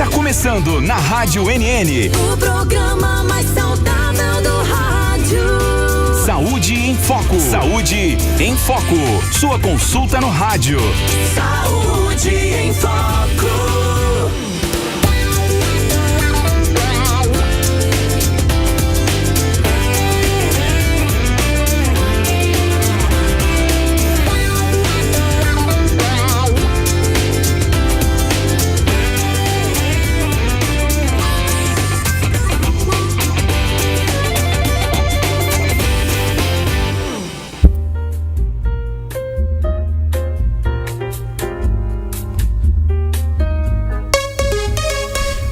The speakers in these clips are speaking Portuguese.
Está começando na Rádio NN. O programa mais saudável do rádio. Saúde em Foco. Saúde em Foco. Sua consulta no rádio. Saúde em Foco.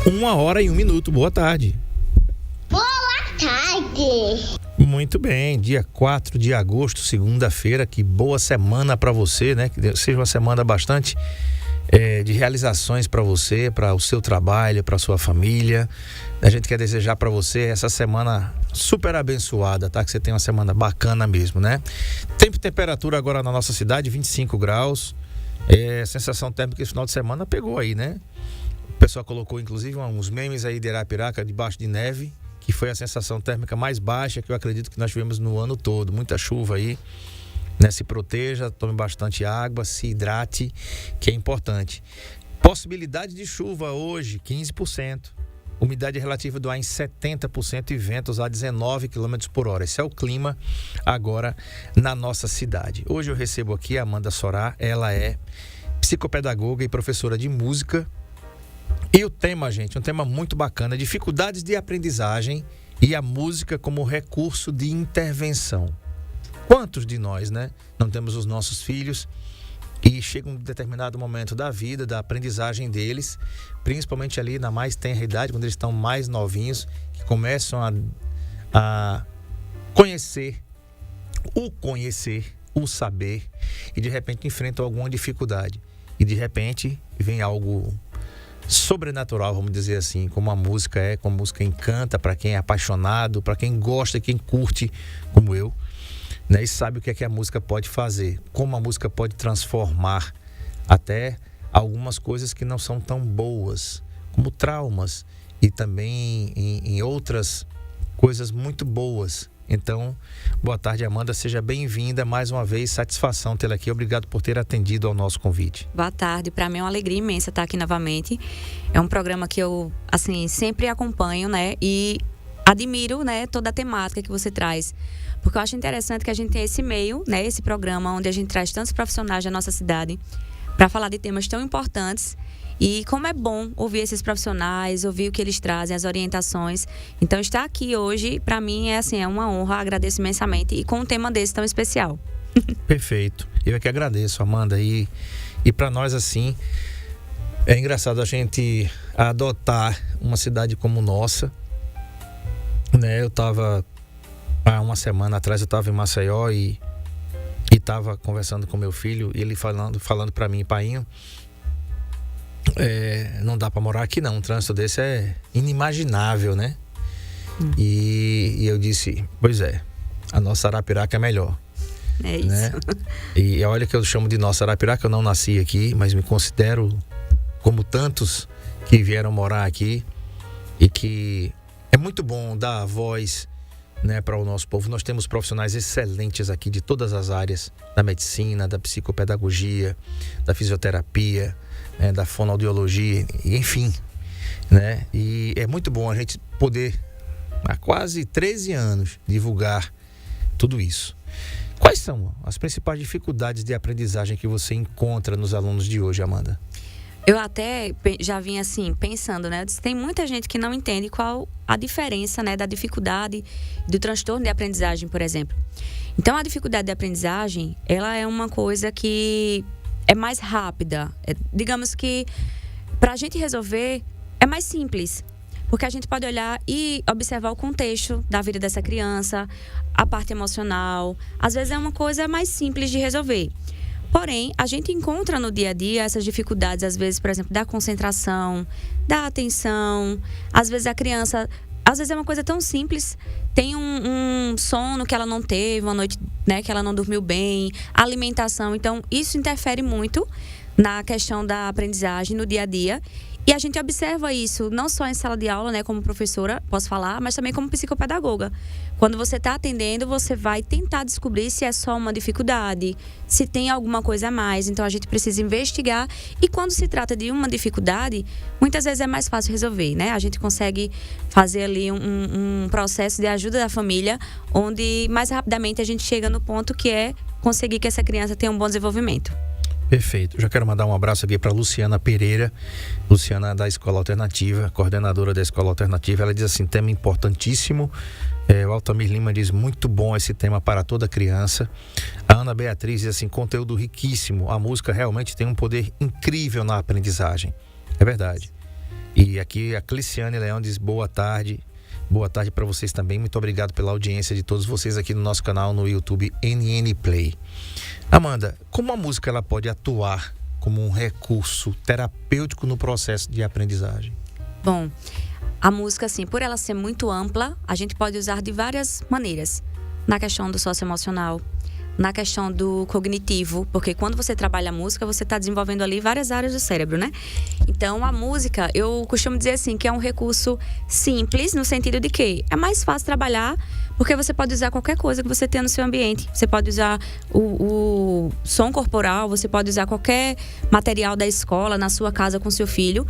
Uma hora e 1 minuto. Boa tarde. Boa tarde. Muito bem, dia 4 de agosto, segunda-feira. Que boa semana para você, né? Que seja uma semana bastante de realizações para você, para o seu trabalho, para a sua família. A gente quer desejar para você essa semana super abençoada, tá? Que você tenha uma semana bacana mesmo, né? Tempo e temperatura agora na nossa cidade, 25 graus. Sensação térmica esse final de semana pegou aí, né? O pessoal colocou inclusive uns memes aí de Arapiraca debaixo de neve, que foi a sensação térmica mais baixa que eu acredito que nós tivemos no ano todo. Muita chuva aí, né? Se proteja, tome bastante água, se hidrate, que é importante. Possibilidade de chuva hoje, 15%. Umidade relativa do ar em 70% e ventos a 19 km por hora. Esse é o clima agora na nossa cidade. Hoje eu recebo aqui a Amanda Sorá. Ela é psicopedagoga e professora de música. E o tema, gente, um tema muito bacana: dificuldades de aprendizagem e a música como recurso de intervenção. Quantos de nós, né, não temos os nossos filhos e chega um determinado momento da vida, da aprendizagem deles, principalmente ali na mais tenra idade, quando eles estão mais novinhos, que começam a conhecer, o saber, e de repente enfrentam alguma dificuldade. E de repente vem algo sobrenatural, vamos dizer assim, como a música como a música encanta para quem é apaixonado, para quem gosta, quem curte, como eu, né? E sabe o que é que a música pode fazer, como a música pode transformar até algumas coisas que não são tão boas, como traumas, e também em outras coisas muito boas. Então, boa tarde, Amanda, seja bem-vinda mais uma vez, satisfação tê-la aqui, obrigado por ter atendido ao nosso convite. Boa tarde, para mim é uma alegria imensa estar aqui novamente. É um programa que eu, assim, sempre acompanho, né, e admiro, né, toda a temática que você traz, porque eu acho interessante que a gente tenha esse meio, né, esse programa onde a gente traz tantos profissionais da nossa cidade para falar de temas tão importantes. E como é bom ouvir esses profissionais, ouvir o que eles trazem, as orientações. Então, estar aqui hoje, para mim, é uma honra, agradeço imensamente. E com um tema desse tão especial. Perfeito. Eu é que agradeço, Amanda. E para nós, assim, é engraçado a gente adotar uma cidade como nossa, né? Eu estava, há uma semana atrás, eu estava em Maceió e estava conversando com meu filho, e ele falando para mim: painho, não dá para morar aqui não, um trânsito desse é inimaginável, né? E eu disse, pois é, a nossa Arapiraca é melhor. É isso, né? E olha que eu chamo de nossa Arapiraca, eu não nasci aqui, mas me considero como tantos que vieram morar aqui, e que é muito bom dar voz, né, para o nosso povo. Nós temos profissionais excelentes aqui de todas as áreas, da medicina, da psicopedagogia, da fisioterapia, né, da fonoaudiologia, enfim, né? E é muito bom a gente poder, há quase 13 anos, divulgar tudo isso. Quais são as principais dificuldades de aprendizagem que você encontra nos alunos de hoje, Amanda? Eu até já vim assim, pensando, né? Tem muita gente que não entende qual a diferença, né, da dificuldade do transtorno de aprendizagem, por exemplo. Então, a dificuldade de aprendizagem, ela é uma coisa que é mais rápida. Digamos que, para a gente resolver, é mais simples. Porque a gente pode olhar e observar o contexto da vida dessa criança, a parte emocional. Às vezes é uma coisa mais simples de resolver. Porém, a gente encontra no dia a dia essas dificuldades, às vezes, por exemplo, da concentração, da atenção. Às vezes a criança, às vezes é uma coisa tão simples, tem um sono que ela não teve, uma noite, né, que ela não dormiu bem, alimentação. Então, isso interfere muito na questão da aprendizagem no dia a dia. E a gente observa isso não só em sala de aula, né, como professora, posso falar, mas também como psicopedagoga. Quando você está atendendo, você vai tentar descobrir se é só uma dificuldade, se tem alguma coisa a mais. Então, a gente precisa investigar. E quando se trata de uma dificuldade, muitas vezes é mais fácil resolver, né? A gente consegue fazer ali um processo de ajuda da família, onde mais rapidamente a gente chega no ponto que é conseguir que essa criança tenha um bom desenvolvimento. Perfeito. Já quero mandar um abraço aqui para Luciana Pereira, Luciana da Escola Alternativa, coordenadora da Escola Alternativa. Ela diz assim, tema importantíssimo. O Altamir Lima diz, muito bom esse tema para toda criança. A Ana Beatriz diz assim, conteúdo riquíssimo. A música realmente tem um poder incrível na aprendizagem. É verdade. E aqui a Cliciane Leão diz, boa tarde. Boa tarde para vocês também. Muito obrigado pela audiência de todos vocês aqui no nosso canal no YouTube NN Play. Amanda, como a música ela pode atuar como um recurso terapêutico no processo de aprendizagem? Bom, a música, assim, por ela ser muito ampla, a gente pode usar de várias maneiras. Na questão do socioemocional, na questão do cognitivo, porque quando você trabalha a música, você está desenvolvendo ali várias áreas do cérebro, né? Então, a música, eu costumo dizer assim, que é um recurso simples, no sentido de que é mais fácil trabalhar, porque você pode usar qualquer coisa que você tenha no seu ambiente. Você pode usar o som corporal, você pode usar qualquer material da escola, na sua casa com seu filho.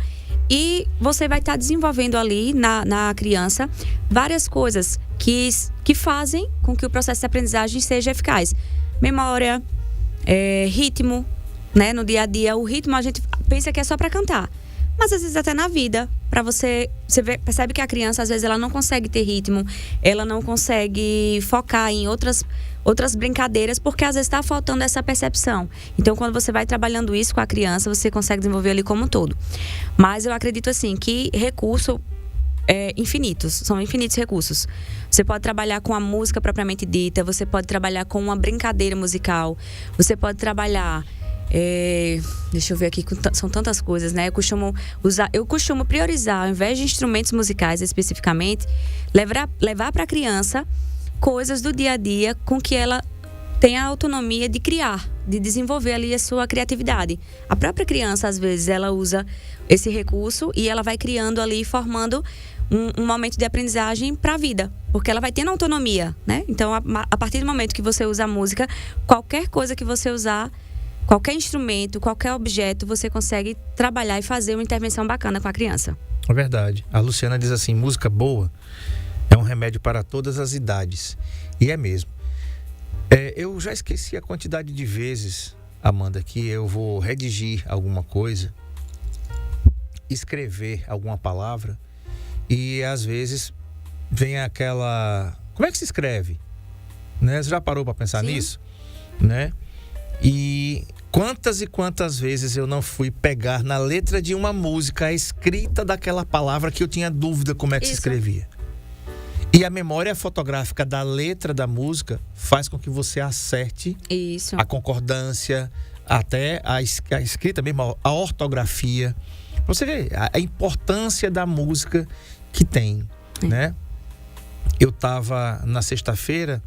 E você vai estar desenvolvendo ali na criança várias coisas que fazem com que o processo de aprendizagem seja eficaz. Memória, ritmo, né? No dia a dia, o ritmo a gente pensa que é só para cantar. Mas às vezes até na vida, para você percebe que a criança, às vezes, ela não consegue ter ritmo, ela não consegue focar em outras brincadeiras, porque às vezes está faltando essa percepção. Então, quando você vai trabalhando isso com a criança, você consegue desenvolver ali como um todo. Mas eu acredito, assim, que recursos são infinitos recursos. Você pode trabalhar com a música propriamente dita, você pode trabalhar com uma brincadeira musical, você pode trabalhar... deixa eu ver aqui, são tantas coisas, né? Eu costumo priorizar, ao invés de instrumentos musicais especificamente, levar para a criança coisas do dia a dia com que ela tenha a autonomia de criar, de desenvolver ali a sua criatividade. A própria criança, às vezes, ela usa esse recurso e ela vai criando ali, formando um momento de aprendizagem para a vida, porque ela vai tendo autonomia, né? Então, a partir do momento que você usa a música, qualquer coisa que você usar, qualquer instrumento, qualquer objeto, você consegue trabalhar e fazer uma intervenção bacana com a criança. É verdade. A Luciana diz assim, música boa é um remédio para todas as idades. E é mesmo. Eu já esqueci a quantidade de vezes, Amanda, que eu vou redigir alguma coisa, escrever alguma palavra, e às vezes vem aquela... Como é que se escreve? Né? Você já parou para pensar nisso? Né? E quantas vezes eu não fui pegar na letra de uma música a escrita daquela palavra que eu tinha dúvida como é que se escrevia. E a memória fotográfica da letra da música faz com que você acerte a concordância, até a escrita mesmo, a ortografia. Você vê a importância da música que tem, né? Eu estava na sexta-feira,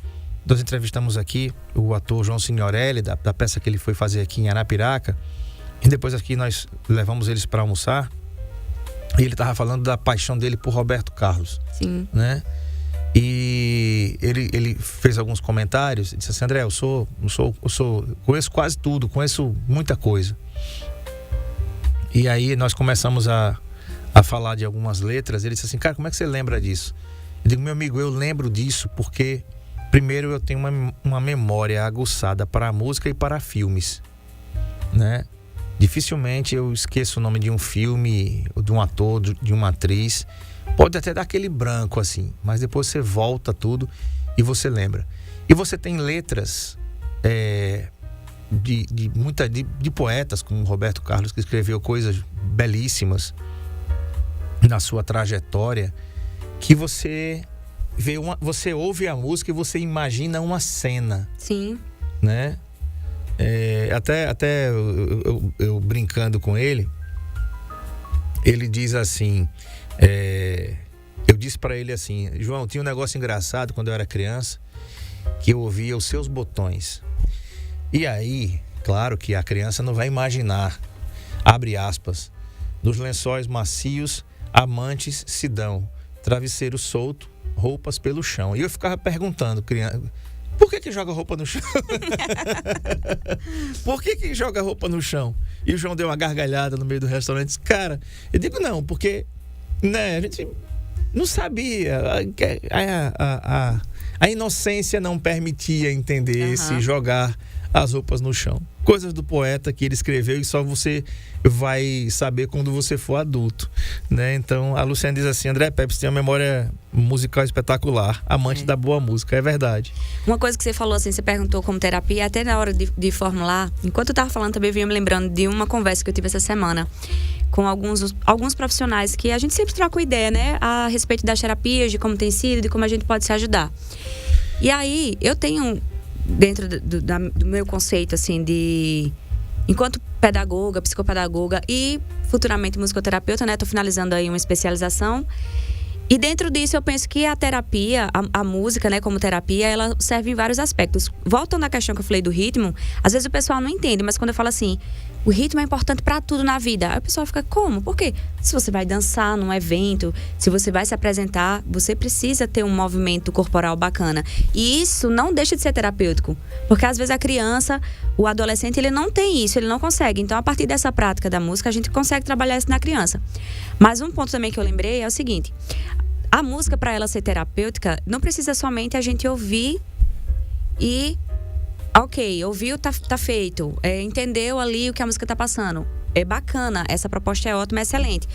nós entrevistamos aqui o ator João Signorelli, da peça que ele foi fazer aqui em Arapiraca, e depois aqui nós levamos eles para almoçar, e ele estava falando da paixão dele por Roberto Carlos. Sim. Né? E ele fez alguns comentários, disse assim, André, eu conheço quase tudo, conheço muita coisa. E aí nós começamos a falar de algumas letras. Ele disse assim, cara, como é que você lembra disso? Eu digo, meu amigo, eu lembro disso porque primeiro eu tenho uma memória aguçada para a música e para filmes, né? Dificilmente eu esqueço o nome de um filme, de um ator, de uma atriz. Pode até dar aquele branco assim, mas depois você volta tudo e você lembra. E você tem letras de poetas como Roberto Carlos, que escreveu coisas belíssimas na sua trajetória, que você você ouve a música e você imagina uma cena. Sim. Né? Até eu brincando com ele, ele diz assim, eu disse pra ele assim, João, tinha um negócio engraçado quando eu era criança, que eu ouvia Os Seus Botões. E aí, claro que a criança não vai imaginar, abre aspas, Nos lençóis macios, amantes se dão. Travesseiro solto, roupas pelo chão. E eu ficava perguntando, criança, por que joga roupa no chão? Por que joga roupa no chão? E o João deu uma gargalhada no meio do restaurante. Disse, cara, eu digo não, porque né, a gente não sabia. A inocência não permitia entender se jogar as roupas no chão. Coisas do poeta que ele escreveu e só você vai saber quando você for adulto, né? Então a Luciana diz assim, André Pepe tem uma memória musical espetacular, amante da boa música, é verdade. Uma coisa que você falou assim, você perguntou como terapia, até na hora de formular, enquanto eu tava falando também eu vinha me lembrando de uma conversa que eu tive essa semana com alguns profissionais que a gente sempre troca ideia, né? A respeito das terapias, de como tem sido, de como a gente pode se ajudar. E aí, eu tenho, dentro do meu conceito, assim, de... Enquanto pedagoga, psicopedagoga e futuramente musicoterapeuta, né? Tô finalizando aí uma especialização. E dentro disso, eu penso que a terapia, a música, né, como terapia, ela serve em vários aspectos. Voltando à questão que eu falei do ritmo, às vezes o pessoal não entende, mas quando eu falo assim, o ritmo é importante para tudo na vida. Aí o pessoal fica, como? Por quê? Se você vai dançar num evento, se você vai se apresentar, você precisa ter um movimento corporal bacana. E isso não deixa de ser terapêutico. Porque às vezes a criança, o adolescente, ele não tem isso, ele não consegue. Então, a partir dessa prática da música, a gente consegue trabalhar isso na criança. Mas um ponto também que eu lembrei é o seguinte... A música, para ela ser terapêutica, não precisa somente a gente ouvir e... Ok, ouviu, tá feito. Entendeu ali o que a música tá passando. É bacana, essa proposta é ótima, é excelente.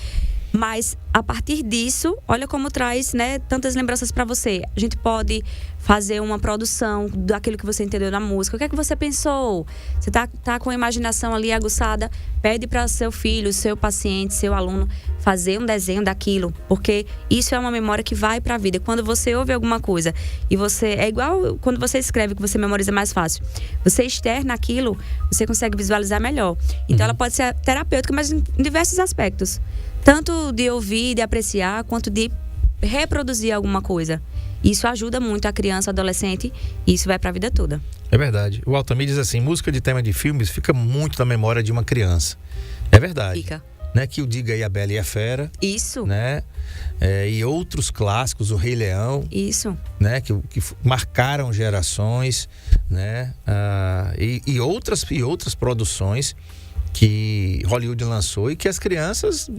Mas, a partir disso, olha como traz, né, tantas lembranças para você. A gente pode fazer uma produção daquilo que você entendeu na música. O que é que você pensou? Você tá com a imaginação ali aguçada, pede para seu filho, seu paciente, seu aluno fazer um desenho daquilo, porque isso é uma memória que vai para a vida. Quando você ouve alguma coisa e você... É igual quando você escreve, que você memoriza mais fácil. Você externa aquilo, você consegue visualizar melhor. Então, ela pode ser terapêutica, mas em diversos aspectos. Tanto de ouvir, de apreciar, quanto de reproduzir alguma coisa. Isso ajuda muito a criança, adolescente, e isso vai para a vida toda. É verdade. O Altamir diz assim, música de tema de filmes fica muito na memória de uma criança. É verdade. Fica. Né, que o Diga aí a Bela e a Fera. Isso. Né? E outros clássicos, o Rei Leão. Isso. Né, que marcaram gerações, né? E outras produções que Hollywood lançou e que as crianças,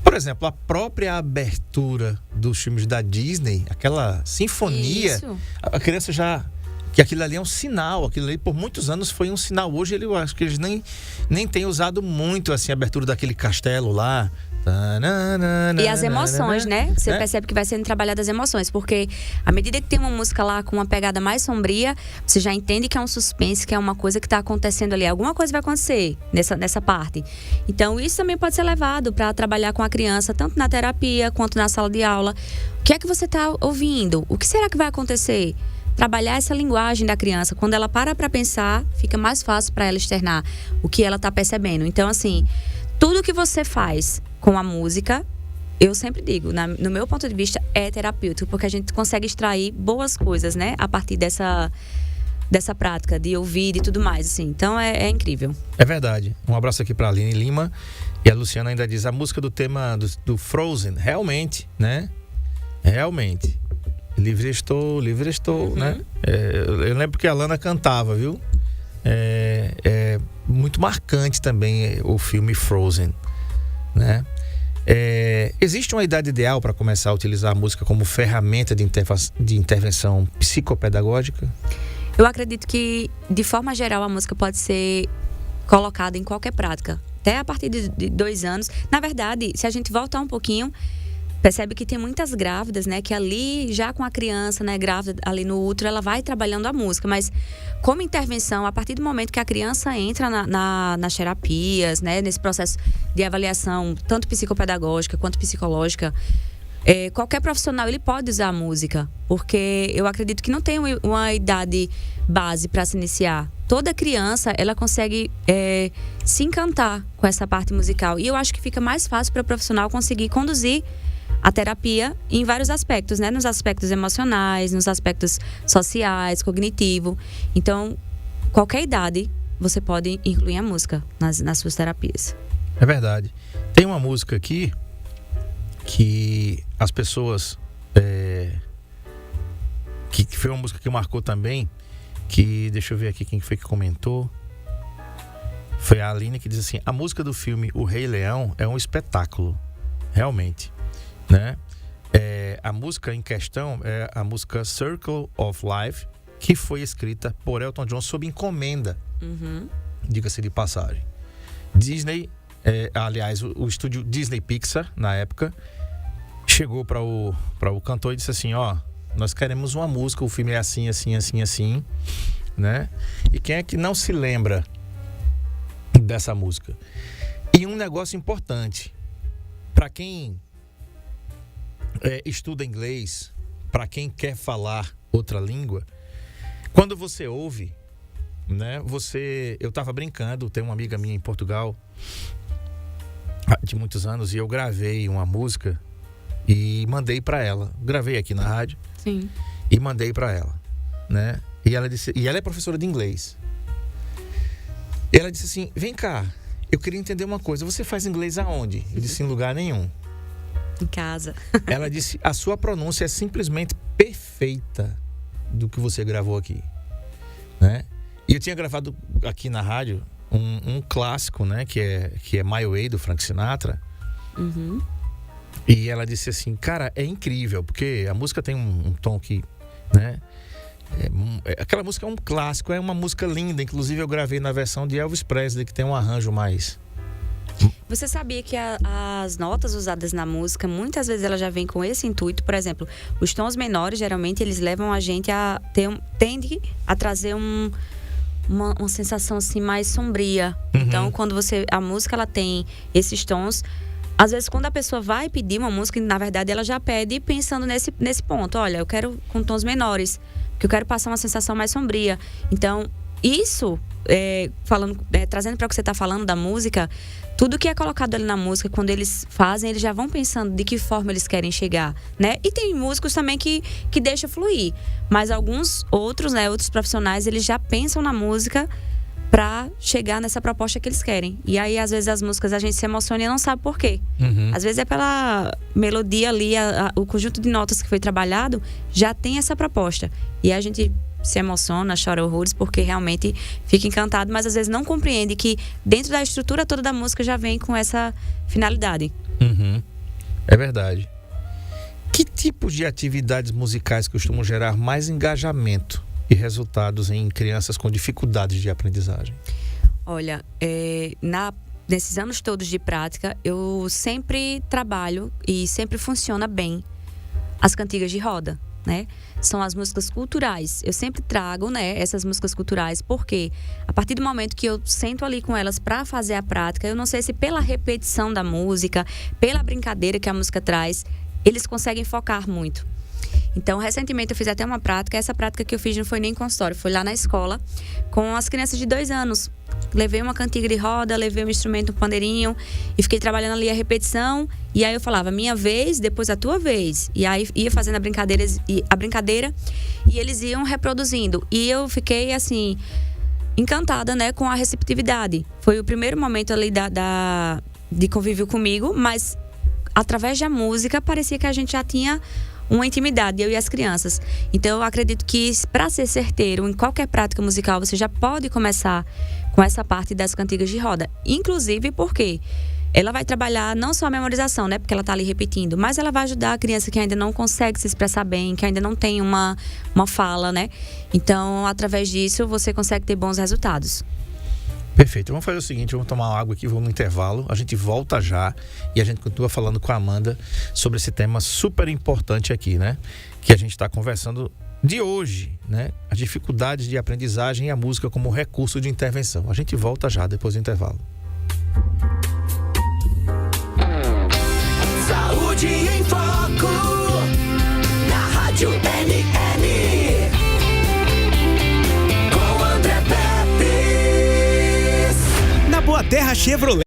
por exemplo, a própria abertura dos filmes da Disney, aquela sinfonia, Isso. a criança já... Que aquilo ali é um sinal, aquilo ali por muitos anos foi um sinal. Hoje eu acho que eles nem têm usado muito assim, a abertura daquele castelo lá. E as emoções, né? Você percebe que vai sendo trabalhadas as emoções, porque à medida que tem uma música lá com uma pegada mais sombria, você já entende que é um suspense, que é uma coisa que está acontecendo ali. Alguma coisa vai acontecer nessa parte. Então, isso também pode ser levado para trabalhar com a criança, tanto na terapia quanto na sala de aula. O que é que você está ouvindo? O que será que vai acontecer? Trabalhar essa linguagem da criança. Quando ela para pensar, fica mais fácil para ela externar o que ela está percebendo. Então, assim, tudo que você faz com a música, eu sempre digo, no meu ponto de vista, é terapêutico, porque a gente consegue extrair boas coisas, né? A partir dessa prática de ouvir e tudo mais, assim. Então, é incrível. É verdade. Um abraço aqui para a Aline Lima. E a Luciana ainda diz, a música do tema do Frozen, realmente, né? Realmente. Livre estou, né? Eu lembro que a Lana cantava, viu? É muito marcante também o filme Frozen, né? Existe uma idade ideal para começar a utilizar a música como ferramenta de intervenção psicopedagógica? Eu acredito que, de forma geral, a música pode ser colocada em qualquer prática. Até a partir de 2 anos. Na verdade, se a gente voltar um pouquinho... Percebe que tem muitas grávidas, né? Que ali, já com a criança, né? Grávida ali no útero, ela vai trabalhando a música. Mas como intervenção, a partir do momento que a criança entra nas terapias, né? Nesse processo de avaliação, tanto psicopedagógica quanto psicológica, qualquer profissional, ele pode usar a música. Porque eu acredito que não tem uma idade base para se iniciar. Toda criança, ela consegue se encantar com essa parte musical. E eu acho que fica mais fácil para o profissional conseguir conduzir a terapia em vários aspectos, né? Nos aspectos emocionais, nos aspectos sociais, cognitivo. Então, qualquer idade, você pode incluir a música nas suas terapias. É verdade. Tem uma música aqui que as pessoas... que foi uma música que marcou também, que... Deixa eu ver aqui quem foi que comentou. Foi a Aline que diz assim: a música do filme O Rei Leão é um espetáculo. Realmente, né? A música em questão é a música Circle of Life, que foi escrita por Elton John sob encomenda. Diga-se de passagem. Disney, aliás, o estúdio Disney Pixar, na época, chegou para o cantor e disse assim: ó, nós queremos uma música, o filme é assim, assim, assim, assim, né? E quem é que não se lembra dessa música? E um negócio importante, para quem estuda inglês, para quem quer falar outra língua, quando você ouve, né? Eu tava brincando, tem uma amiga minha em Portugal de muitos anos, e eu gravei uma música e mandei para ela. Gravei aqui na rádio. Sim. E mandei para ela, né? E ela disse, e ela é professora de inglês. E ela disse assim: vem cá, eu queria entender uma coisa, você faz inglês aonde? Eu disse: em lugar nenhum. Em casa. Ela disse: a sua pronúncia é simplesmente perfeita do que você gravou aqui, né? E eu tinha gravado aqui na rádio um clássico, né? Que é My Way, do Frank Sinatra. E ela disse assim: cara, é incrível, porque a música tem um tom que, né? Aquela música é um clássico, é uma música linda. Inclusive eu gravei na versão de Elvis Presley, que tem um arranjo mais... Você sabia que as notas usadas na música, muitas vezes ela já vem com esse intuito? Por exemplo, os tons menores, geralmente, eles levam a gente a tende a trazer uma sensação assim mais sombria. Então, quando a música ela tem esses tons, às vezes quando a pessoa vai pedir uma música, na verdade ela já pede pensando nesse ponto. Olha, eu quero com tons menores, porque eu quero passar uma sensação mais sombria. Então, isso, trazendo para o que você está falando da música, tudo que é colocado ali na música, quando eles fazem, eles já vão pensando de que forma eles querem chegar, né? E tem músicos também que deixa fluir. Mas alguns outros, né, outros profissionais, eles já pensam na música para chegar nessa proposta que eles querem. E aí, às vezes, as músicas a gente se emociona e não sabe por quê. Às vezes é pela melodia ali, o conjunto de notas que foi trabalhado já tem essa proposta. E a gente se emociona, chora horrores, porque realmente fica encantado, mas às vezes não compreende que dentro da estrutura toda da música já vem com essa finalidade. É verdade. Que tipos de atividades musicais costumam gerar mais engajamento e resultados em crianças com dificuldades de aprendizagem? Olha, nesses anos todos de prática, eu sempre trabalho e sempre funciona bem as cantigas de roda, né? São as músicas culturais. Eu sempre trago, né, essas músicas culturais, porque a partir do momento que eu sento ali com elas para fazer a prática, eu não sei se pela repetição da música, pela brincadeira que a música traz, eles conseguem focar muito. Então, recentemente eu fiz até uma prática. Essa prática que eu fiz não foi nem em consultório, foi lá na escola, com as crianças de 2 anos. Levei uma cantiga de roda, levei um instrumento, um pandeirinho, e fiquei trabalhando ali a repetição. E aí eu falava: minha vez, depois a tua vez. E aí ia fazendo a brincadeira e eles iam reproduzindo. E eu fiquei assim, encantada, né, com a receptividade. Foi o primeiro momento ali de convívio comigo, mas através da música parecia que a gente já tinha uma intimidade, eu e as crianças. Então eu acredito que, para ser certeiro em qualquer prática musical, você já pode começar com essa parte das cantigas de roda. Inclusive porque ela vai trabalhar não só a memorização, né, porque ela está ali repetindo, mas ela vai ajudar a criança que ainda não consegue se expressar bem, que ainda não tem uma fala, né? Então, através disso, você consegue ter bons resultados. Perfeito. Vamos fazer o seguinte, vamos tomar água aqui, vamos no intervalo, a gente volta já e a gente continua falando com a Amanda sobre esse tema super importante aqui, né? Que a gente está conversando de hoje, né? As dificuldades de aprendizagem e a música como recurso de intervenção. A gente volta já depois do intervalo. Saúde em Foco, na Rádio NN, com André Pepe. Na Boa Terra Chevrolet.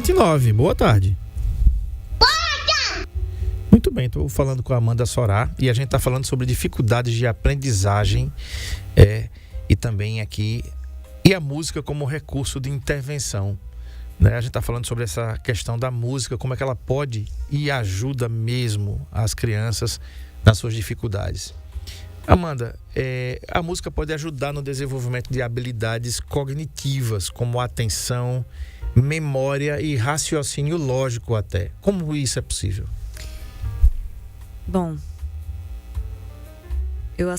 29, boa tarde. Muito bem, estou falando com a Amanda Sorá e a gente está falando sobre dificuldades de aprendizagem e também aqui, e a música como recurso de intervenção. Né? A gente está falando sobre essa questão da música, como é que ela pode e ajuda mesmo as crianças nas suas dificuldades. Amanda, a música pode ajudar no desenvolvimento de habilidades cognitivas, como atenção, memória e raciocínio lógico até. Como isso é possível? Bom, eu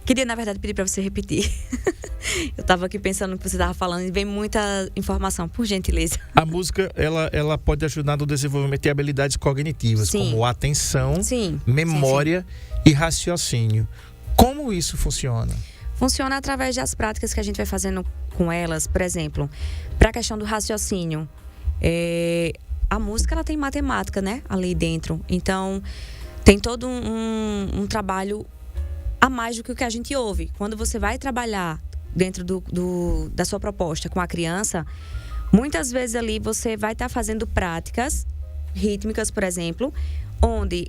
queria, na verdade, pedir para você repetir. Eu estava aqui pensando no que você estava falando e vem muita informação, por gentileza. A música, ela pode ajudar no desenvolvimento de habilidades cognitivas, Sim. como atenção, Sim. memória e raciocínio. Como isso funciona? Funciona através das práticas que a gente vai fazendo com elas. Por exemplo, para a questão do raciocínio, a música ela tem matemática, né, ali dentro. Então, tem todo um trabalho a mais do que o que a gente ouve. Quando você vai trabalhar dentro da sua proposta com a criança, muitas vezes ali você vai estar fazendo práticas rítmicas, por exemplo, onde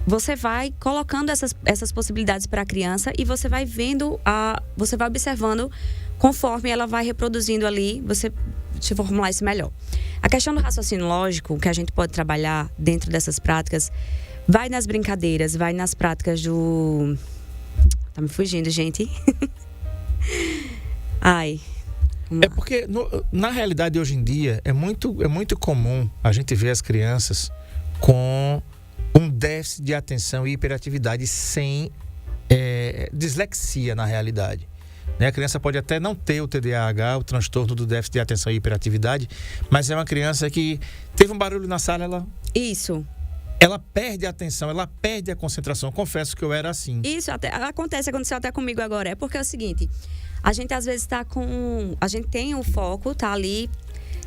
você vai colocando essas possibilidades para a criança e você vai vendo, você vai observando conforme ela vai reproduzindo ali, deixa eu formular isso melhor. A questão do raciocínio lógico, que a gente pode trabalhar dentro dessas práticas, vai nas brincadeiras, vai nas práticas do... Tá me fugindo, gente. Ai. É porque, na realidade, hoje em dia, é muito comum a gente ver as crianças com um déficit de atenção e hiperatividade sem dislexia, na realidade. Né? A criança pode até não ter o TDAH, o transtorno do déficit de atenção e hiperatividade, mas é uma criança que teve um barulho na sala, ela perde a atenção, ela perde a concentração. Confesso que eu era assim. Isso aconteceu até comigo agora. É porque é o seguinte, a gente às vezes a gente tem o foco, tá ali,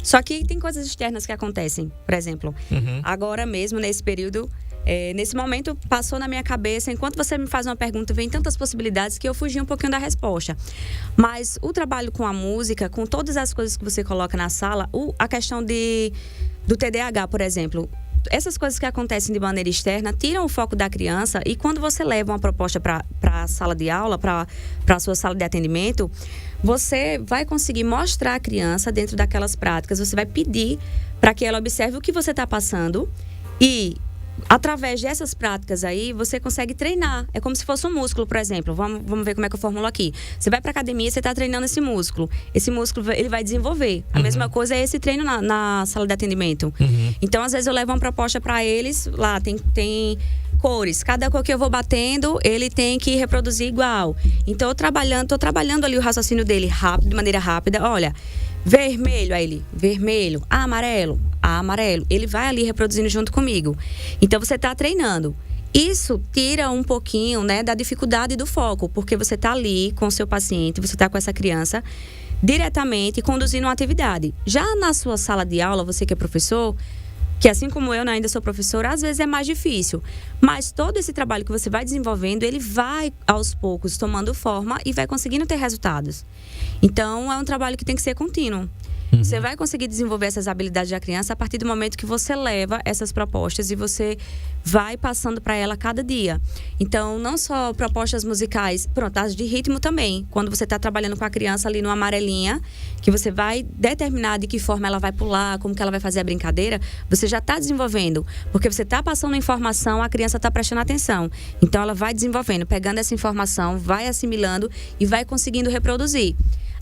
só que tem coisas externas que acontecem. Por exemplo, agora mesmo, nesse período, nesse momento, passou na minha cabeça, enquanto você me faz uma pergunta, vem tantas possibilidades que eu fugi um pouquinho da resposta. Mas o trabalho com a música, com todas as coisas que você coloca na sala, a questão do TDAH, por exemplo, essas coisas que acontecem de maneira externa tiram o foco da criança, e quando você leva uma proposta para a sala de aula, para a sua sala de atendimento, você vai conseguir mostrar à criança dentro daquelas práticas, você vai pedir para que ela observe o que você está passando e, através dessas práticas aí, você consegue treinar. É como se fosse um músculo, por exemplo. Vamos ver como é que eu formulo aqui. Você vai pra academia, você tá treinando esse músculo. Esse músculo, ele vai desenvolver. A mesma coisa é esse treino na sala de atendimento. Então, às vezes, eu levo uma proposta pra eles. Lá tem cores. Cada cor que eu vou batendo, ele tem que reproduzir igual. Então, tô trabalhando ali o raciocínio dele rápido, de maneira rápida. Olha, vermelho, aí ele, vermelho, amarelo. Ele vai ali reproduzindo junto comigo. Então, você está treinando. Isso tira um pouquinho, né, da dificuldade do foco, porque você está ali com o seu paciente, você está com essa criança diretamente conduzindo uma atividade. Já na sua sala de aula, você que é professor, que assim como eu, né, ainda sou professora, às vezes é mais difícil. Mas todo esse trabalho que você vai desenvolvendo, ele vai aos poucos tomando forma e vai conseguindo ter resultados. Então, é um trabalho que tem que ser contínuo. Você vai conseguir desenvolver essas habilidades da criança a partir do momento que você leva essas propostas e você vai passando para ela cada dia. Então, não só propostas musicais, as de ritmo também. Quando você está trabalhando com a criança ali numa amarelinha, que você vai determinar de que forma ela vai pular, como que ela vai fazer a brincadeira, você já está desenvolvendo. Porque você está passando informação, a criança está prestando atenção. Então, ela vai desenvolvendo, pegando essa informação, vai assimilando e vai conseguindo reproduzir.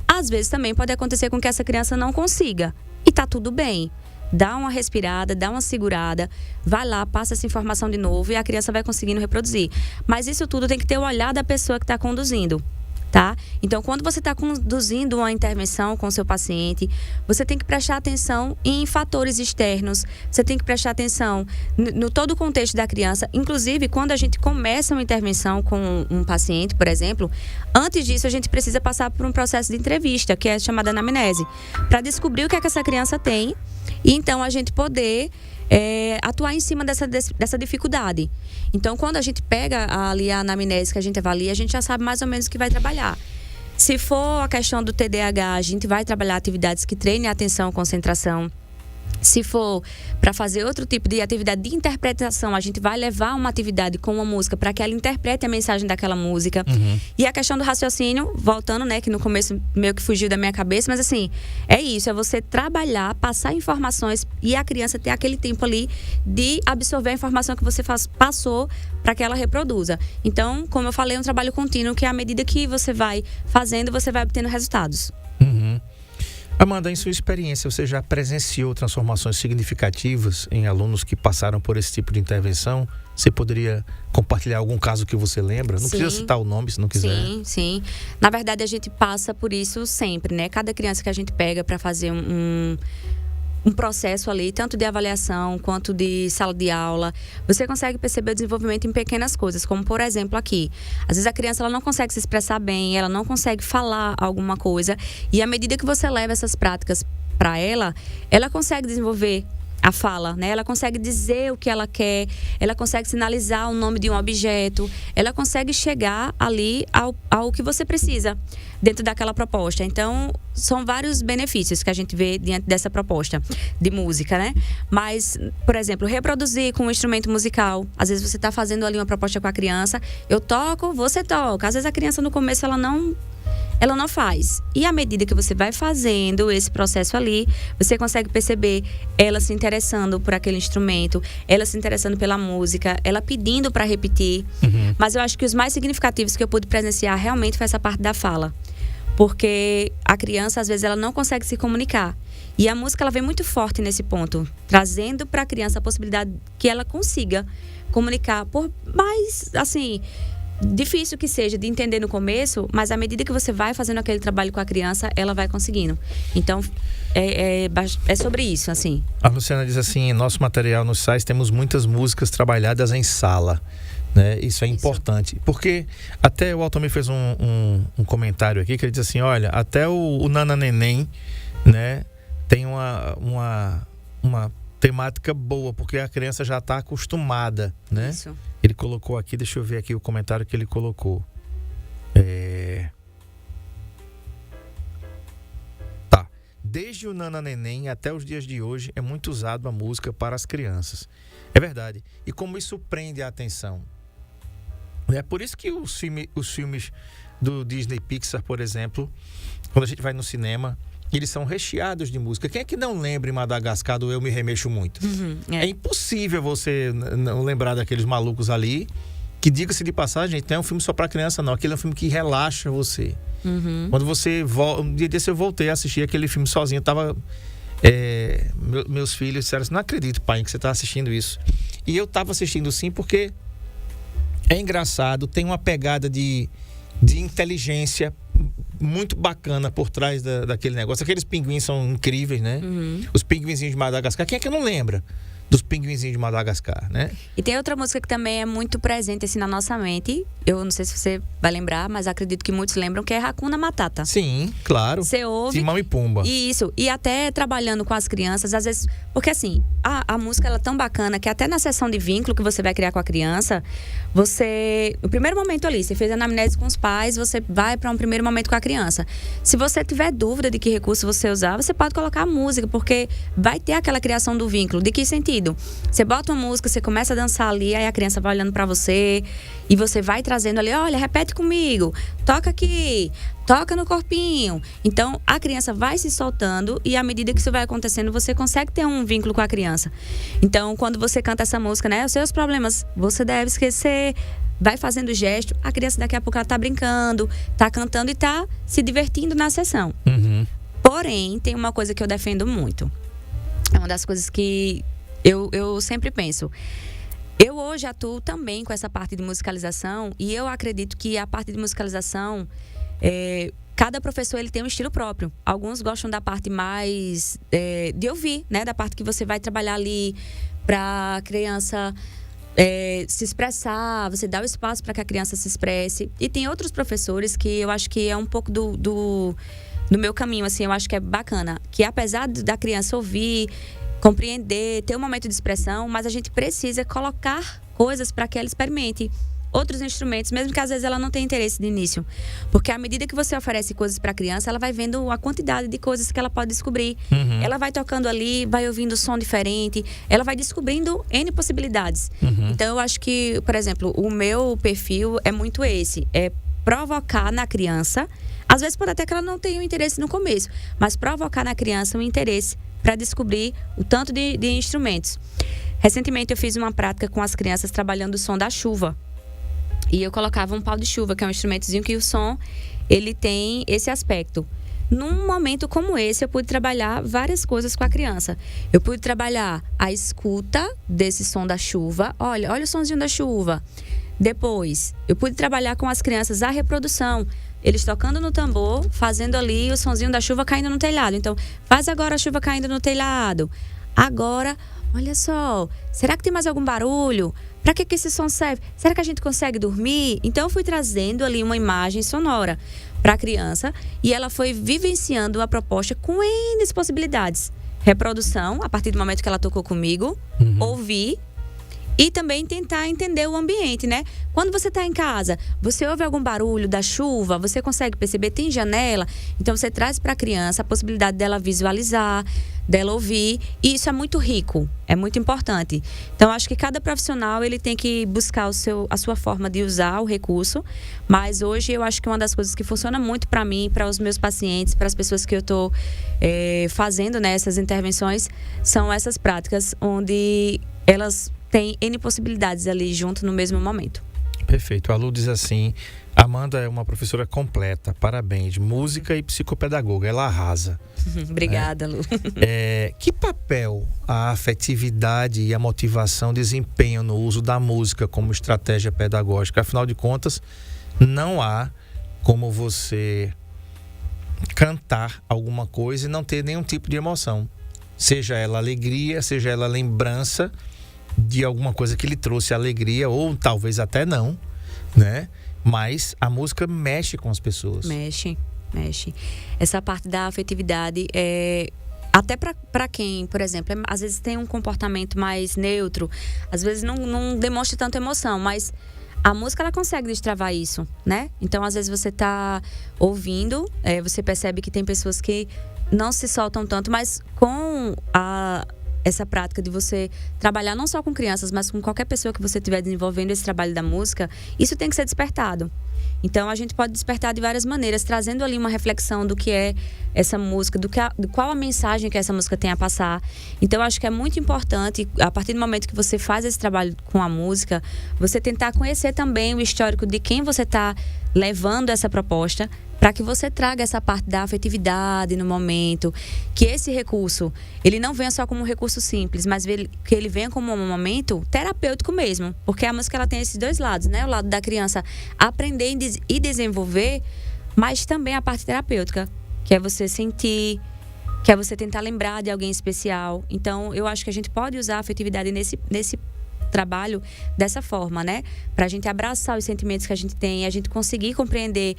Às vezes também pode acontecer com que essa criança não consiga. E tá tudo bem. Dá uma respirada, dá uma segurada, vai lá, passa essa informação de novo e a criança vai conseguindo reproduzir. Mas isso tudo tem que ter o olhar da pessoa que está conduzindo, tá? Então, quando você está conduzindo uma intervenção com o seu paciente, você tem que prestar atenção em fatores externos, você tem que prestar atenção no todo o contexto da criança. Inclusive, quando a gente começa uma intervenção com um paciente, por exemplo, antes disso a gente precisa passar por um processo de entrevista, que é chamada anamnese, para descobrir o que é que essa criança tem e então a gente poder atuar em cima dessa dificuldade. Então, quando a gente pega ali a anamnese que a gente avalia, a gente já sabe mais ou menos o que vai trabalhar. Se for a questão do TDAH, a gente vai trabalhar atividades que treinem a atenção e concentração. Se for para fazer outro tipo de atividade de interpretação, a gente vai levar uma atividade com uma música para que ela interprete a mensagem daquela música. E a questão do raciocínio, voltando, né, que no começo meio que fugiu da minha cabeça, mas assim, é isso, é você trabalhar, passar informações e a criança ter aquele tempo ali de absorver a informação que você passou para que ela reproduza. Então, como eu falei, é um trabalho contínuo que à medida que você vai fazendo, você vai obtendo resultados. Amanda, em sua experiência, você já presenciou transformações significativas em alunos que passaram por esse tipo de intervenção? Você poderia compartilhar algum caso que você lembra? Não precisa citar o nome, se não quiser. Sim. Na verdade, a gente passa por isso sempre, né? Cada criança que a gente pega para fazer um processo ali, tanto de avaliação quanto de sala de aula, você consegue perceber o desenvolvimento em pequenas coisas, como por exemplo aqui. Às vezes a criança ela não consegue se expressar bem, ela não consegue falar alguma coisa, e à medida que você leva essas práticas para ela consegue desenvolver a fala, né? Ela consegue dizer o que ela quer, ela consegue sinalizar o nome de um objeto, ela consegue chegar ali ao que você precisa dentro daquela proposta. Então, são vários benefícios que a gente vê diante dessa proposta de música, né? Mas, por exemplo, reproduzir com um instrumento musical. Às vezes você está fazendo ali uma proposta com a criança, eu toco, você toca. Às vezes a criança no começo ela não faz. E à medida que você vai fazendo esse processo ali, você consegue perceber ela se interessando por aquele instrumento, ela se interessando pela música, ela pedindo para repetir. Mas eu acho que os mais significativos que eu pude presenciar realmente foi essa parte da fala. Porque a criança, às vezes, ela não consegue se comunicar. E a música, ela vem muito forte nesse ponto, trazendo para a criança a possibilidade que ela consiga comunicar, por mais, assim, difícil que seja de entender no começo, mas à medida que você vai fazendo aquele trabalho com a criança, ela vai conseguindo. Então, é sobre isso, assim. A Luciana diz assim, em nosso material nos sites temos muitas músicas trabalhadas em sala, né? Isso é importante, porque até o Altomir fez um comentário aqui, que ele diz assim, olha, até o Nana Neném, né, tem uma temática boa, porque a criança já está acostumada, né? Isso. Ele colocou aqui, deixa eu ver aqui o comentário que ele colocou. Tá. Desde o Nana Neném até os dias de hoje é muito usado a música para as crianças. É verdade. E como isso prende a atenção. É por isso que os filmes do Disney Pixar, por exemplo, quando a gente vai no cinema, eles são recheados de música. Quem é que não lembra em Madagascar do Eu Me Remexo Muito? É impossível você não lembrar daqueles malucos ali, que, diga-se de passagem, não é um filme só pra criança, não. Aquele é um filme que relaxa você. Quando você um dia desse eu voltei a assistir aquele filme sozinho, meus filhos disseram assim, não acredito, pai, que você tá assistindo isso. E eu tava assistindo sim, porque é engraçado, tem uma pegada de inteligência muito bacana por trás daquele negócio. Aqueles pinguins são incríveis, né? Os pinguinzinhos de Madagascar. Quem é que não lembra dos pinguinzinhos de Madagascar, né? E tem outra música que também é muito presente assim na nossa mente. Eu não sei se você vai lembrar, mas acredito que muitos lembram, que é Hakuna Matata. Sim, claro. Você ouve. Timão e Pumba. Isso. E até trabalhando com as crianças, às vezes... Porque assim, a música ela é tão bacana que até na sessão de vínculo que você vai criar com a criança, o primeiro momento ali, você fez anamnese com os pais, você vai para um primeiro momento com a criança. Se você tiver dúvida de que recurso você usar, você pode colocar a música, porque vai ter aquela criação do vínculo. De que sentido? Você bota uma música, você começa a dançar ali, aí a criança vai olhando para você e você vai trazendo ali, olha, repete comigo, toca aqui, toca no corpinho. Então, a criança vai se soltando e à medida que isso vai acontecendo, você consegue ter um vínculo com a criança. Então, quando você canta essa música, né, os seus problemas, você deve esquecer, vai fazendo gesto, a criança daqui a pouco ela tá brincando, tá cantando e tá se divertindo na sessão. Porém, tem uma coisa que eu defendo muito. É uma das coisas que eu sempre penso. Eu hoje atuo também com essa parte de musicalização e eu acredito que a parte de musicalização, cada professor ele tem um estilo próprio. Alguns gostam da parte mais de ouvir, né? Da parte que você vai trabalhar ali para a criança se expressar, você dá o espaço para que a criança se expresse. E tem outros professores que eu acho que é um pouco do meu caminho, assim, eu acho que é bacana. Que apesar da criança ouvir, compreender, ter um momento de expressão, mas a gente precisa colocar coisas para que ela experimente. outros instrumentos, mesmo que às vezes ela não tenha interesse de início. Porque à medida que você oferece coisas para a criança, ela vai vendo a quantidade de coisas que ela pode descobrir. Ela vai tocando ali, vai ouvindo som diferente, ela vai descobrindo N possibilidades. Então eu acho que, por exemplo, o meu perfil é muito esse, é provocar na criança, às vezes pode até que ela não tenha o interesse no começo, mas provocar na criança um interesse para descobrir o tanto de instrumentos. Recentemente eu fiz uma prática com as crianças trabalhando o som da chuva. E eu colocava um pau de chuva, que é um instrumentozinho que o som, ele tem esse aspecto. Num momento como esse, eu pude trabalhar várias coisas com a criança. Eu pude trabalhar a escuta desse som da chuva. Olha o sonzinho da chuva. Depois, eu pude trabalhar com as crianças a reprodução. Eles tocando no tambor, fazendo ali o sonzinho da chuva caindo no telhado. Então, faz agora a chuva caindo no telhado. Agora, olha só, será que tem mais algum barulho? Para que esse som serve? Será que a gente consegue dormir? Então, eu fui trazendo ali uma imagem sonora para a criança e ela foi vivenciando a proposta com N possibilidades. Reprodução, a partir do momento que ela tocou comigo, ouvir. E também tentar entender o ambiente, né? Quando você está em casa, você ouve algum barulho da chuva, você consegue perceber, tem janela. Então, você traz para a criança a possibilidade dela visualizar, dela ouvir. E isso é muito rico, é muito importante. Então, acho que cada profissional, ele tem que buscar a sua forma de usar o recurso. Mas hoje, eu acho que uma das coisas que funciona muito para mim, para os meus pacientes, para as pessoas que eu estou fazendo, né, essas intervenções, são essas práticas onde elas tem N possibilidades ali junto no mesmo momento. Perfeito. A Lu diz assim: Amanda é uma professora completa, parabéns, música e psicopedagoga, ela arrasa. Obrigada, Lu. Que papel a afetividade e a motivação desempenham no uso da música como estratégia pedagógica? Afinal de contas, não há como você cantar alguma coisa e não ter nenhum tipo de emoção. Seja ela alegria, seja ela lembrança de alguma coisa que lhe trouxe alegria, ou talvez até não, né? Mas a música mexe com as pessoas. Mexe. Essa parte da afetividade até para quem, por exemplo, às vezes tem um comportamento mais neutro, às vezes não demonstra tanta emoção, mas a música, ela consegue destravar isso, né? Então, às vezes você tá ouvindo, você percebe que tem pessoas que não se soltam tanto, mas com essa prática de você trabalhar não só com crianças, mas com qualquer pessoa que você estiver desenvolvendo esse trabalho da música, isso tem que ser despertado. Então, a gente pode despertar de várias maneiras, trazendo ali uma reflexão do que é essa música, do qual a mensagem que essa música tem a passar. Então, eu acho que é muito importante, a partir do momento que você faz esse trabalho com a música, você tentar conhecer também o histórico de quem você está levando essa proposta, para que você traga essa parte da afetividade no momento, que esse recurso, ele não venha só como um recurso simples, mas que ele venha como um momento terapêutico mesmo, porque a música, ela tem esses dois lados, né? O lado da criança aprender e desenvolver, mas também a parte terapêutica, que é você sentir, que é você tentar lembrar de alguém especial. Então, eu acho que a gente pode usar a afetividade nesse trabalho dessa forma, né? Pra gente abraçar os sentimentos que a gente tem, a gente conseguir compreender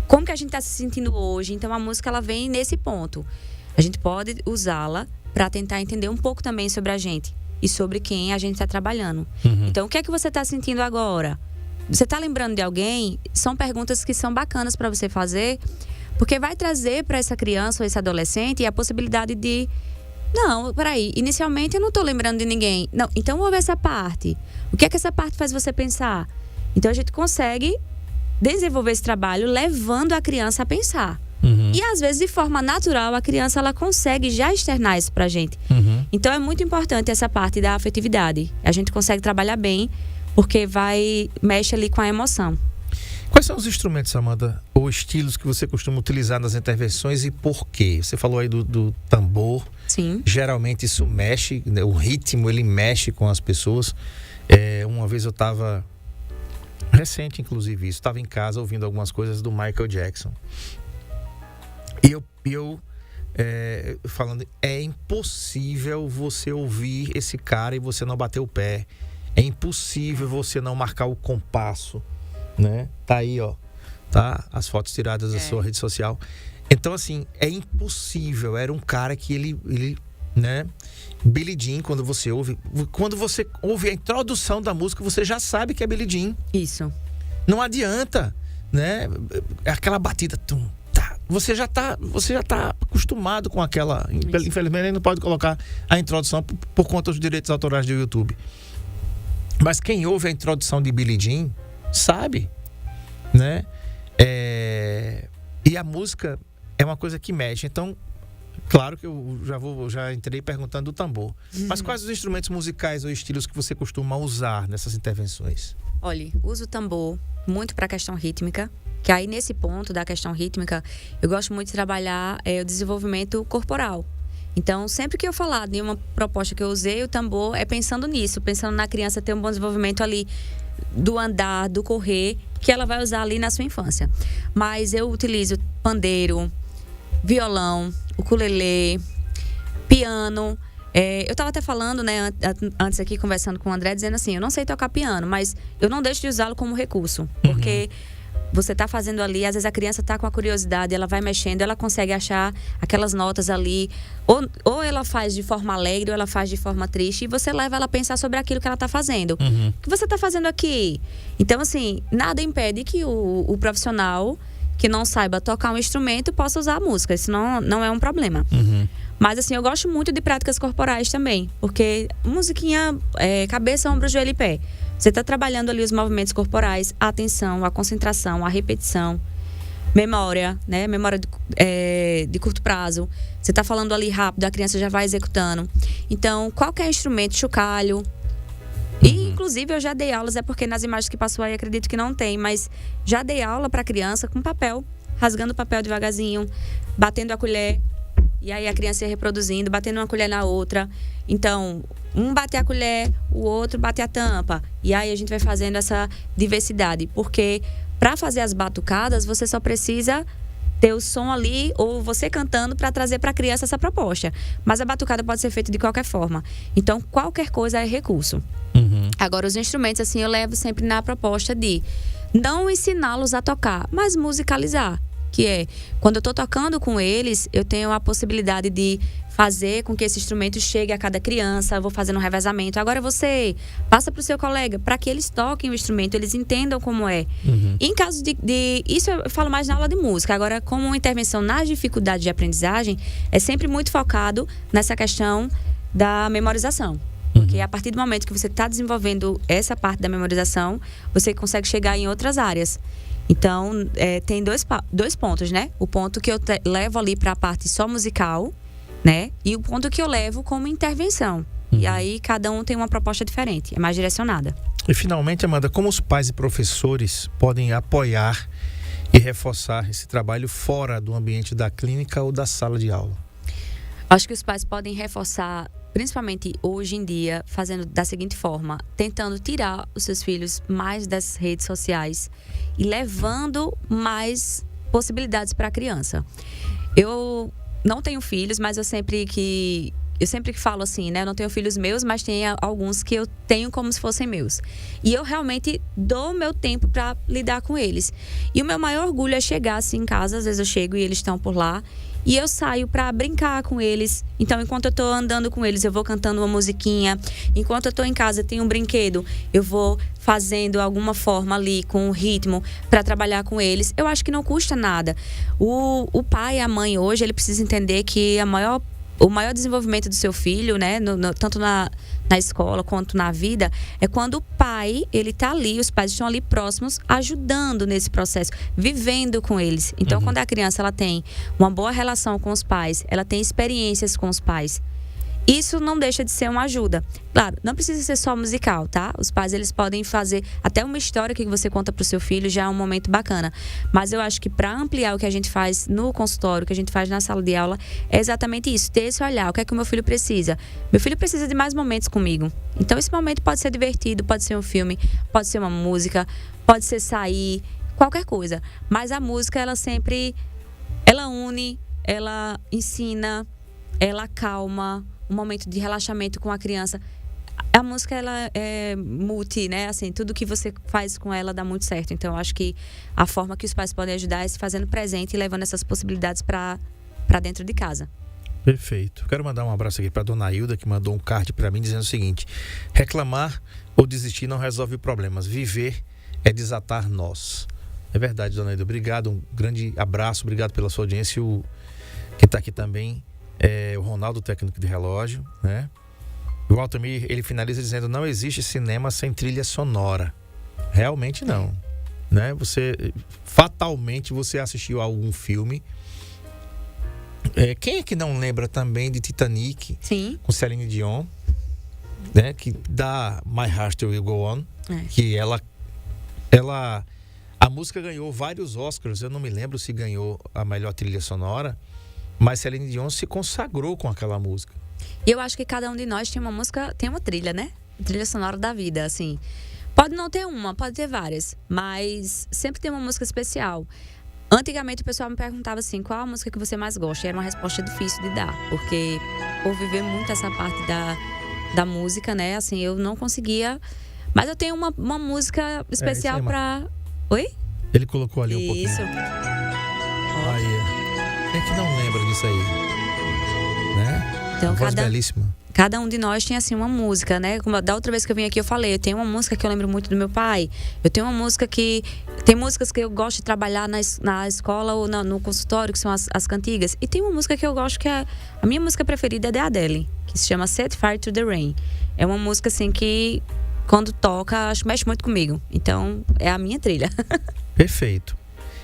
como que a gente está se sentindo hoje. Então, a música, ela vem nesse ponto. A gente pode usá-la para tentar entender um pouco também sobre a gente e sobre quem a gente está trabalhando. Então, o que é que você está sentindo agora? Você está lembrando de alguém? São perguntas que são bacanas para você fazer, porque vai trazer para essa criança ou esse adolescente a possibilidade de... Não, peraí, inicialmente eu não estou lembrando de ninguém. Não, então ouve essa parte. O que é que essa parte faz você pensar? Então, a gente consegue desenvolver esse trabalho levando a criança a pensar. E às vezes, de forma natural, a criança, ela consegue já externar isso pra gente. Então, é muito importante essa parte da afetividade. A gente consegue trabalhar bem, porque mexe ali com a emoção. Quais são os instrumentos, Amanda, ou estilos que você costuma utilizar nas intervenções e por quê? Você falou aí do tambor. Sim. Geralmente isso mexe, né? O ritmo, ele mexe com as pessoas. Uma vez eu estava... recente, inclusive, isso. Estava em casa ouvindo algumas coisas do Michael Jackson. E eu falando, é impossível você ouvir esse cara e você não bater o pé. É impossível você não marcar o compasso, né? Tá aí, ó. Tá? As fotos tiradas da sua rede social. Então, assim, é impossível. Era um cara que ele né? Billie Jean, quando você ouve a introdução da música, você já sabe que é Billie Jean. Isso. Não adianta, né? Aquela batida, tum, tá. Você já tá acostumado com aquela. Isso. Infelizmente, ele não pode colocar a introdução por conta dos direitos autorais do YouTube. Mas quem ouve a introdução de Billie Jean sabe, né? E a música é uma coisa que mexe. Então, claro que eu já entrei perguntando do tambor. Mas quais os instrumentos musicais ou estilos que você costuma usar nessas intervenções? Olha, uso o tambor muito para a questão rítmica, que aí nesse ponto da questão rítmica, eu gosto muito de trabalhar o desenvolvimento corporal. Então, sempre que eu falar de uma proposta que eu usei, o tambor é pensando nisso, pensando na criança ter um bom desenvolvimento ali do andar, do correr, que ela vai usar ali na sua infância. Mas eu utilizo pandeiro, violão, ukulele, piano. Eu estava até falando, né, antes aqui, conversando com o André, dizendo assim, eu não sei tocar piano, mas eu não deixo de usá-lo como recurso. Porque você está fazendo ali, às vezes a criança está com a curiosidade, ela vai mexendo, ela consegue achar aquelas notas ali. Ou ela faz de forma alegre, ou ela faz de forma triste, e você leva ela a pensar sobre aquilo que ela está fazendo. O que você está fazendo aqui? Então, assim, nada impede que o profissional que não saiba tocar um instrumento possa usar a música. Isso não é um problema. Mas, assim, eu gosto muito de práticas corporais também. Porque musiquinha, cabeça, ombro, joelho e pé. Você está trabalhando ali os movimentos corporais, a atenção, a concentração, a repetição, memória, né? Memória de curto prazo. Você está falando ali rápido, a criança já vai executando. Então, qualquer instrumento, chocalho. E, inclusive, eu já dei aulas, é porque nas imagens que passou aí, acredito que não tem, mas já dei aula para criança com papel, rasgando o papel devagarzinho, batendo a colher. E aí a criança ia reproduzindo, batendo uma colher na outra. Então, um bate a colher, o outro bate a tampa. E aí a gente vai fazendo essa diversidade. Porque para fazer as batucadas, você só precisa ter o som ali, ou você cantando, para trazer para a criança essa proposta. Mas a batucada pode ser feita de qualquer forma. Então, qualquer coisa é recurso. Agora, os instrumentos, assim, eu levo sempre na proposta de não ensiná-los a tocar, mas musicalizar. Que é, quando eu estou tocando com eles, eu tenho a possibilidade de fazer com que esse instrumento chegue a cada criança. Eu vou fazendo um revezamento. Agora você passa para o seu colega, para que eles toquem o instrumento, eles entendam como é. Em caso de... Isso eu falo mais na aula de música. Agora, como uma intervenção nas dificuldades de aprendizagem, é sempre muito focado nessa questão da memorização. Porque a partir do momento que você está desenvolvendo essa parte da memorização, você consegue chegar em outras áreas. Então, tem dois pontos, né? O ponto que eu levo ali para a parte só musical, né? E o ponto que eu levo como intervenção. E aí, cada um tem uma proposta diferente, é mais direcionada. E, finalmente, Amanda, como os pais e professores podem apoiar e reforçar esse trabalho fora do ambiente da clínica ou da sala de aula? Acho que os pais podem reforçar, principalmente hoje em dia, fazendo da seguinte forma: tentando tirar os seus filhos mais das redes sociais e levando mais possibilidades para a criança. Eu não tenho filhos, mas eu sempre que falo assim, né? Eu não tenho filhos meus, mas tenho alguns que eu tenho como se fossem meus. E eu realmente dou meu tempo para lidar com eles. E o meu maior orgulho é chegar assim em casa, às vezes eu chego e eles estão por lá. E eu saio para brincar com eles. Então, enquanto eu tô andando com eles, eu vou cantando uma musiquinha. Enquanto eu tô em casa, tem um brinquedo, eu vou fazendo alguma forma ali com o ritmo para trabalhar com eles. Eu acho que não custa nada. O pai e a mãe hoje, ele precisa entender que o maior desenvolvimento do seu filho, né, tanto na escola quanto na vida, é quando o pai, ele tá ali, os pais estão ali próximos, ajudando nesse processo, vivendo com eles. Então, quando a criança ela tem uma boa relação com os pais, ela tem experiências com os pais, isso não deixa de ser uma ajuda. Claro, não precisa ser só musical, tá? Os pais, eles podem fazer até uma história que você conta pro seu filho, já é um momento bacana. Mas eu acho que para ampliar o que a gente faz no consultório, o que a gente faz na sala de aula, é exatamente isso, ter esse olhar. O que é que o meu filho precisa? Meu filho precisa de mais momentos comigo. Então, esse momento pode ser divertido, pode ser um filme, pode ser uma música, pode ser sair, qualquer coisa. Mas a música, ela une, ela ensina, ela acalma, um momento de relaxamento com a criança. A música, ela é multi, né? Assim, tudo que você faz com ela dá muito certo. Então, eu acho que a forma que os pais podem ajudar é se fazendo presente e levando essas possibilidades para dentro de casa. Perfeito. Quero mandar um abraço aqui para dona Hilda, que mandou um card para mim dizendo o seguinte: reclamar ou desistir não resolve problemas, viver é desatar nós. É verdade, dona Hilda. Obrigado, um grande abraço, obrigado pela sua audiência. Quem está aqui também é o Ronaldo, técnico de relógio, né? O Altamir, ele finaliza dizendo: não existe cinema sem trilha sonora. Realmente não, né? Fatalmente você assistiu a algum filme. Quem é que não lembra também de Titanic? Sim. Com Celine Dion, né? Que dá My Heart Will Go On, que a música ganhou vários Oscars. Eu não me lembro se ganhou a melhor trilha sonora, mas Celine Dion se consagrou com aquela música. E eu acho que cada um de nós tem uma música, tem uma trilha, né? Trilha sonora da vida, assim. Pode não ter uma, pode ter várias, mas sempre tem uma música especial. Antigamente o pessoal me perguntava assim: qual a música que você mais gosta? E era uma resposta difícil de dar, porque por viver muito essa parte da música, né? Assim, eu não conseguia. Mas eu tenho uma música especial pra... Oi? Ele colocou ali um pouquinho. Isso. Aí. Quem é que não lembra disso aí? Né? Então, voz belíssima. Cada um de nós tem, assim, uma música, né? Como da outra vez que eu vim aqui, eu falei, eu tenho uma música que eu lembro muito do meu pai. Eu tenho uma música que... Tem músicas que eu gosto de trabalhar na escola ou no consultório, que são as cantigas. E tem uma música que eu gosto, que é... A minha música preferida é da Adele, que se chama Set Fire to the Rain. É uma música, assim, que quando toca, acho que mexe muito comigo. Então, é a minha trilha. Perfeito.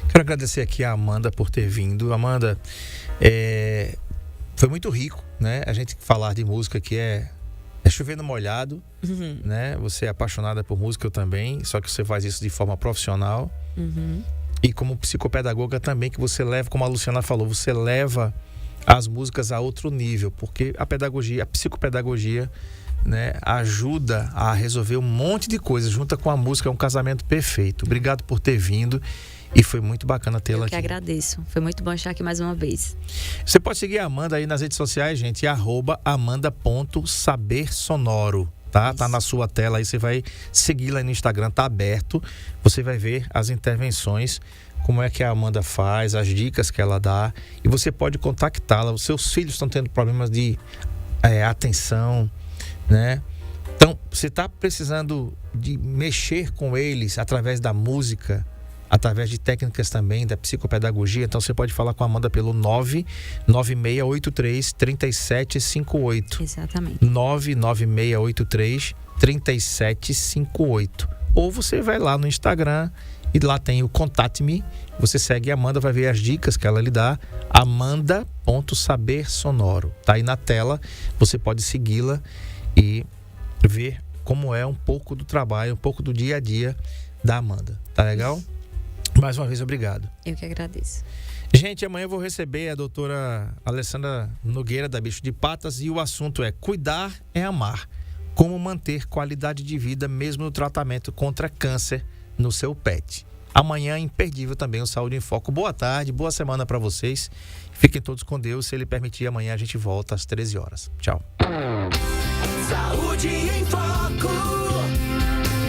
Quero agradecer aqui a Amanda por ter vindo. Amanda, foi muito rico, né? A gente falar de música que é chover no molhado, né? Você é apaixonada por música, eu também, só que você faz isso de forma profissional. E como psicopedagoga também, que você leva, como a Luciana falou, você leva as músicas a outro nível, porque a psicopedagogia, né, ajuda a resolver um monte de coisas, junta com a música, é um casamento perfeito. Obrigado por ter vindo. E foi muito bacana tê-la aqui. Eu que agradeço. Foi muito bom estar aqui mais uma vez. Você pode seguir a Amanda aí nas redes sociais, gente. @amanda.sabersonoro, tá? Isso. Tá na sua tela aí. Você vai seguir lá no Instagram, tá aberto. Você vai ver as intervenções, como é que a Amanda faz, as dicas que ela dá. E você pode contactá-la. Os seus filhos estão tendo problemas de atenção, né? Então, você está precisando de mexer com eles através da música, através de técnicas também da psicopedagogia. Então você pode falar com a Amanda pelo 99683-3758. Exatamente. 99683-3758. Ou você vai lá no Instagram e lá tem o Contate-me. Você segue a Amanda, vai ver as dicas que ela lhe dá. Amanda.sabersonoro. Tá aí na tela. Você pode segui-la e ver como é um pouco do trabalho, um pouco do dia a dia da Amanda. Tá legal? Mais uma vez, obrigado. Eu que agradeço. Gente, amanhã eu vou receber a doutora Alessandra Nogueira, da Bicho de Patas, e o assunto é Cuidar é Amar. Como manter qualidade de vida mesmo no tratamento contra câncer no seu pet. Amanhã, imperdível também o Saúde em Foco. Boa tarde, boa semana para vocês. Fiquem todos com Deus. Se Ele permitir, amanhã a gente volta às 13 horas. Tchau. Saúde em Foco,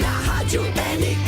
na Rádio NK.